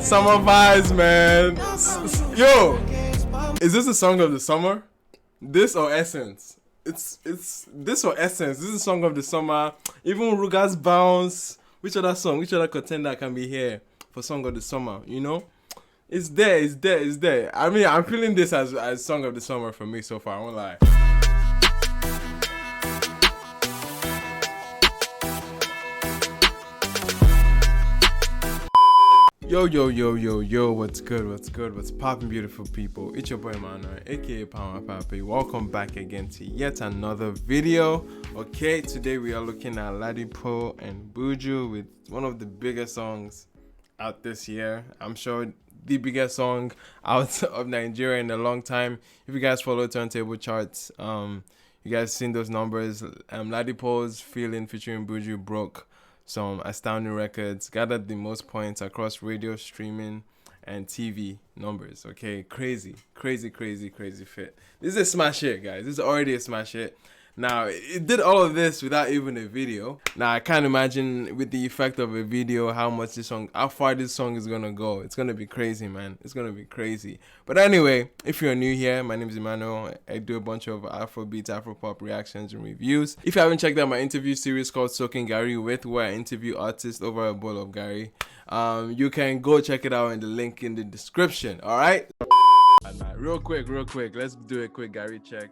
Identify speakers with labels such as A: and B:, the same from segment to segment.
A: Summer vibes, man. Yo, is this a song of the summer? This or Essence? It's this or Essence. This is a song of the summer. Even Ruga's Bounce. Which other song? Which other contender can be here for song of the summer? You know, it's there. It's there. It's there. I mean, I'm feeling this as song of the summer for me so far. I won't lie. Yo, what's good, what's poppin', beautiful people? It's your boy Manuel, aka Power Papi. Welcome back again to yet another video. Okay, today we are looking at Ladipoe and Buju with one of the biggest songs out this year. I'm sure the biggest song out of Nigeria in a long time. If you guys follow turntable charts, you guys seen those numbers. Ladipoe's Feeling featuring Buju broke some astounding records, gathered the most points across radio, streaming, and TV numbers. Okay, crazy fit. This is a smash hit, guys. This is already a smash hit. Now, it did all of this without even a video. Now, I can't imagine with the effect of a video how far this song is gonna go. It's gonna be crazy, man. It's gonna be crazy. But anyway, if you're new here, my name is Emmanuel. I do a bunch of Afrobeat, Afropop reactions and reviews. If you haven't checked out my interview series called Soaking Gary with, where I interview artists over a bowl of Gary, you can go check it out in the link in the description. All right. Real quick. Let's do a quick Gary check.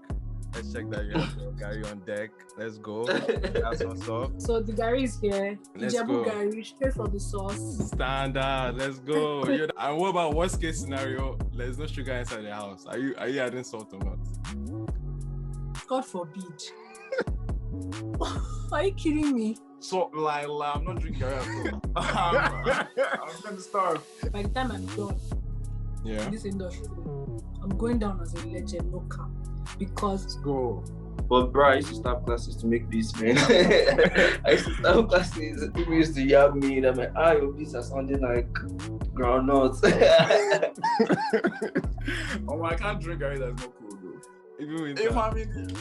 A: Let's check that you have Gary on deck. Let's go. That's what's up.
B: So the Gary is here.
A: Let's go.
B: Gary, straight for the sauce.
A: Standard. Let's go. And what about worst case scenario? There's no sugar inside the house. Are you adding salt or not?
B: God forbid. Are you kidding me?
C: So, I'm not drinking Gary at all. I'm going to starve.
B: By the time I'm done in this industry, I'm going down as a legend, no cap. Because
C: let's go.
D: But bro, I used to stop classes to make beats, man. I used to stop classes. People used to yab me and I'm like, your beats are sounding like groundnuts.
C: Oh, I can't drink Gary that's not cool,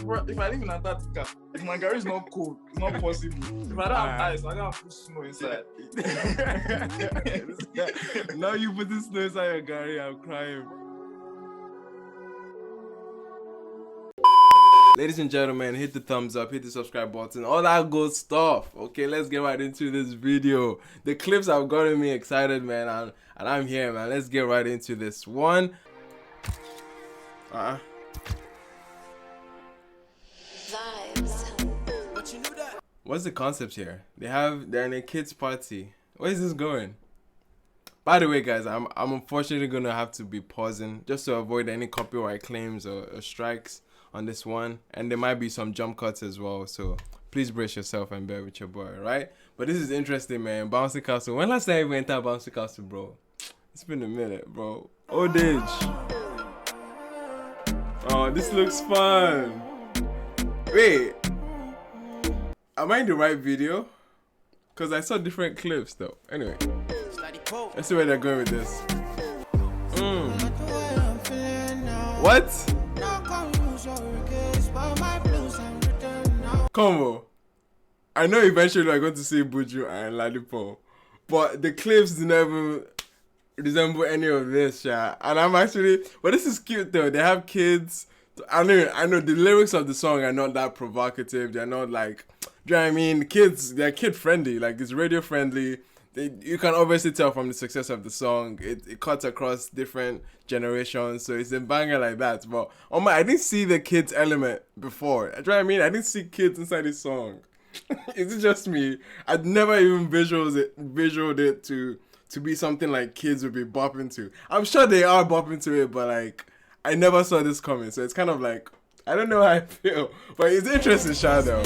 C: bro.
A: If
C: I live in Antarctica, if my Gary is not cold, it's not possible. If I don't have ice, I gotta put snow inside.
A: Now you put the snow inside your Gary, I'm crying. Ladies and gentlemen, hit the thumbs up, hit the subscribe button, all that good stuff. Okay, let's get right into this video. The clips have gotten me excited, man, and I'm here, man. Let's get right into this one. What's the concept here? They're in a kids party. Where is this going? By the way, guys, I'm unfortunately gonna have to be pausing just to avoid any copyright claims or strikes on this one, and there might be some jump cuts as well, so please brace yourself and bear with your boy, right? But this is interesting, man. Bouncy Castle. When last time I went to Bouncy Castle, bro? It's been a minute, bro. Old age. Oh, this looks fun. Wait, am I in the right video? Because I saw different clips though. Anyway, let's see where they're going with this. What? Combo. I know eventually we're going to see Buju and Ladipoe, but the clips never resemble any of this, yeah. And I'm actually, but this is cute though. They have kids. I know the lyrics of the song are not that provocative. They're not like, do you know what I mean? Kids, they're kid friendly. Like, it's radio friendly. You can obviously tell from the success of the song, it cuts across different generations, so it's a banger like that. But I didn't see the kids element before. Do you know what I mean? I didn't see kids inside this song. Is it just me? I'd never even visualized it to be something like kids would be bopping to. I'm sure they are bopping to it, but like I never saw this coming, so it's kind of like, I don't know how I feel, but it's interesting, Shadow.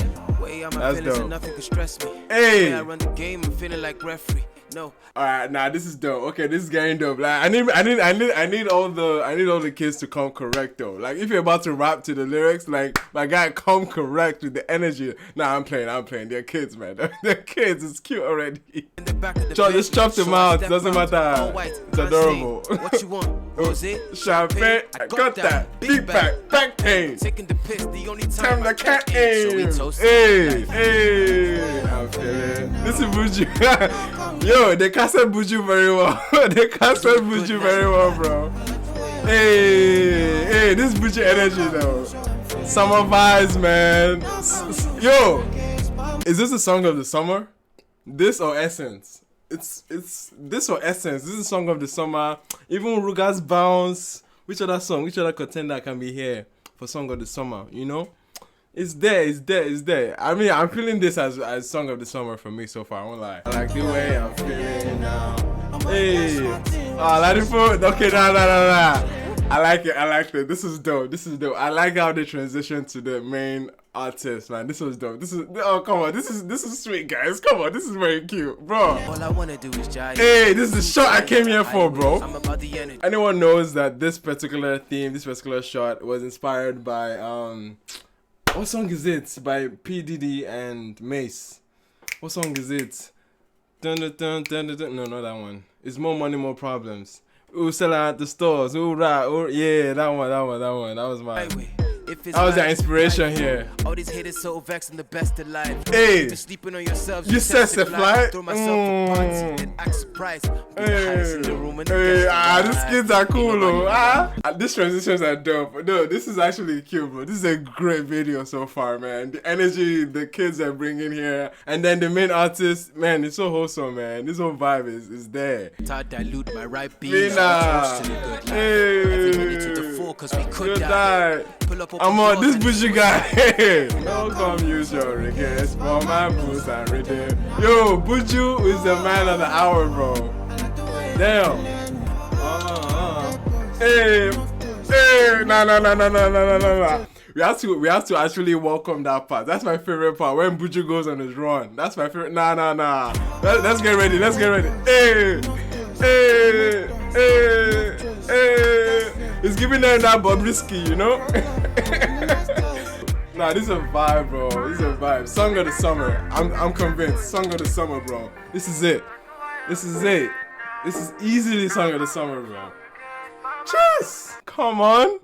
A: That's dope. Nothing can stress me. Hey, I run the game. I'm feeling like referee. No. All right, nah, this is dope. Okay, this is getting dope. Like, I need all the kids to come correct though. Like, if you're about to rap to the lyrics, like, my guy, come correct with the energy. Nah, I'm playing. They're kids, man. They're kids. It's cute already.
E: back of the
A: Just
E: Bentley.
A: chop them
E: So I
A: out,
E: step
A: doesn't
E: out,
A: matter.
E: all white,
A: It's
E: man
A: adorable.
E: say, what you want? Rosé?
A: Champagne, I got that. Big back pain.
E: Taking the piss, the only
A: Time
E: time
A: the
E: I
A: cat
E: can't so we
A: aim.
E: toast
A: Hey, hey. I'm feeling. This is Buju. Yo, they casted Buju very well. They casted Buju very well, bro. Hey, this is Buju energy though. Summer vibes, man. Yo, is this a song of the summer? This or Essence? It's this or Essence. This is a song of the summer. Even Ruga's Bounce. Which other song? Which other contender can be here for song of the summer? You know, it's there. I mean, I'm feeling this as song of the summer for me so far. I won't lie. I like the way I'm feeling now. Hey, oh, Ladipo. Okay, nah. I like it. This is dope. I like how they transition to the main artist, man. This was dope. Come on. This is sweet, guys. Come on. This is very cute, bro.
E: All I wanna do is jive.
A: Hey, this is the shot I came here for, bro.
E: I'm about the energy.
A: Anyone knows that this particular theme, this particular shot was inspired by what song is it? By P Diddy and Mace. What song is it? Dun, dun, dun, dun, dun, dun. No, not that one. It's More Money, More Problems. Ooh, selling at the stores. Ooh, right. Ooh, yeah, that one. That was my. That was the inspiration here.
E: All these haters so vexed and the best of life.
A: Hey,
E: Just sleeping on yourselves.
A: you said the flight.
E: Throw myself a punt and act surprised. Be the highest in the room and the
A: Hey,
E: best of
A: these
E: life.
A: kids are cool,
E: Ain't nobody
A: These transitions are dope. No, this is actually cute, bro. This is a great video so far, man. The energy the kids are bringing here, and then the main artist, man, it's so wholesome, man. This whole vibe is there.
E: to dilute my right beans.
A: Mina,
E: Toast to the good life.
A: hey,
E: Every minute to the full, cause we could
A: good
E: die.
A: night.
E: Pull up
A: I'm on this
E: bush
A: bougie guy. Hey, don't come use your regrets for my boots and redeem. Yo, Buju is the man of the hour, bro. Damn. Hey, nah. We have to actually welcome that part. That's my favorite part when Buju goes on his run. That's my favorite. Nah. Let's get ready. Hey. It's giving them that Bobrisky, you know? Nah, this is a vibe, bro. This is a vibe. Song of the summer. I'm convinced. Song of the summer, bro. This is it. This is easily song of the summer, bro. Cheers! Come on.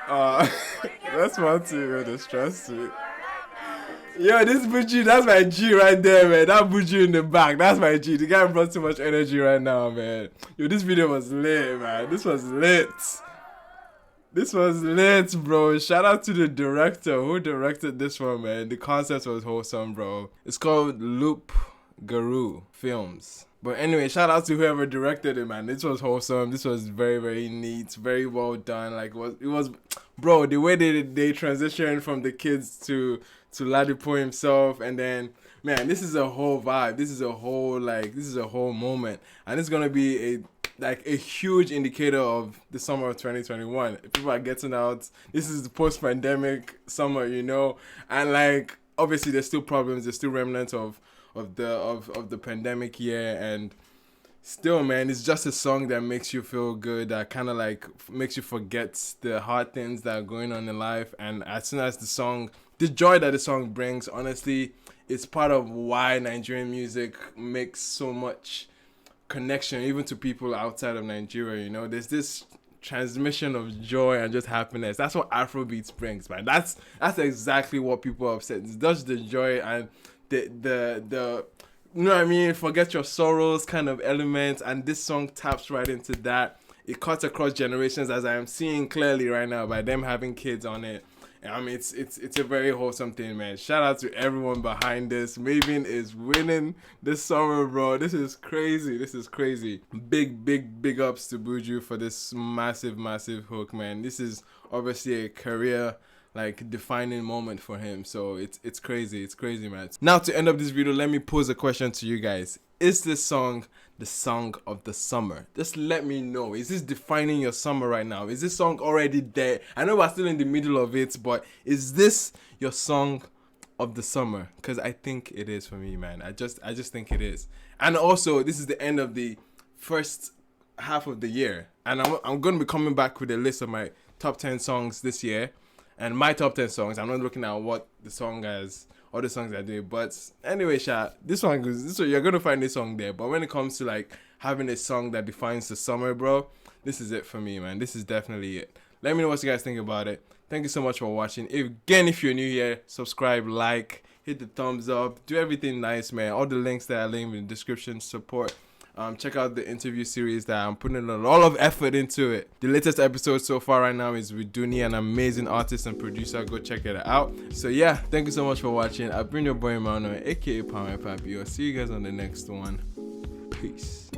A: That's one too, man. The stress to it. Yo, this Buju, that's my G right there, man. That Buju in the back, that's my G. The guy brought too much energy right now, man. Yo, this video was lit, man. This was lit, bro. Shout out to the director who directed this one, man. The concept was wholesome, bro. It's called Loop Guru Films. But anyway, shout out to whoever directed it, man. This was wholesome. This was very, very neat. Very well done. Like, it was bro, the way they transitioned from the kids to Ladipo himself, and then, man, this is a whole vibe. This is a whole moment. And it's gonna be a huge indicator of the summer of 2021. People are getting out. This is the post-pandemic summer, you know, and like obviously there's still problems. There's still remnants of the pandemic year, and still, man, it's just a song that makes you feel good. That kind of like makes you forget the hard things that are going on in life. And as soon as the joy that the song brings, honestly, it's part of why Nigerian music makes so much connection even to people outside of Nigeria. You know, there's this transmission of joy and just happiness. That's what Afrobeats brings, man. That's exactly what people are upset. It's just the joy and the you know what I mean, forget your sorrows kind of elements, and this song taps right into that. It cuts across generations, as I am seeing clearly right now by them having kids on it. I mean, it's a very wholesome thing, man. Shout out to everyone behind this. Mavin is winning this summer, bro. This is crazy. Big ups to Buju for this massive hook, man. This is obviously a career like defining moment for him. So it's crazy, man. Now to end up this video, let me pose a question to you guys. Is this song the song of the summer? Just let me know. Is this defining your summer right now? Is this song already there? I know we're still in the middle of it, but is this your song of the summer? Because I think it is for me, man. I just think it is. And also, this is the end of the first half of the year, and I'm going to be coming back with a list of my top 10 songs this year. And my top 10 songs, I'm not looking at what the song has other songs I do. But anyway, this one you're gonna find this song there. But when it comes to like having a song that defines the summer, bro, this is it for me, man. This is definitely it. Let me know what you guys think about it. Thank you so much for watching. If you're new here, subscribe, like, hit the thumbs up, do everything nice, man. All the links that I link in the description, support. Check out the interview series that I'm putting a lot of effort into it. The latest episode so far right now is with Dooney, an amazing artist and producer. Go check it out. So yeah, thank you so much for watching. I've been your boy Emmanuel, aka Power Papi. I'll see you guys on the next one. Peace.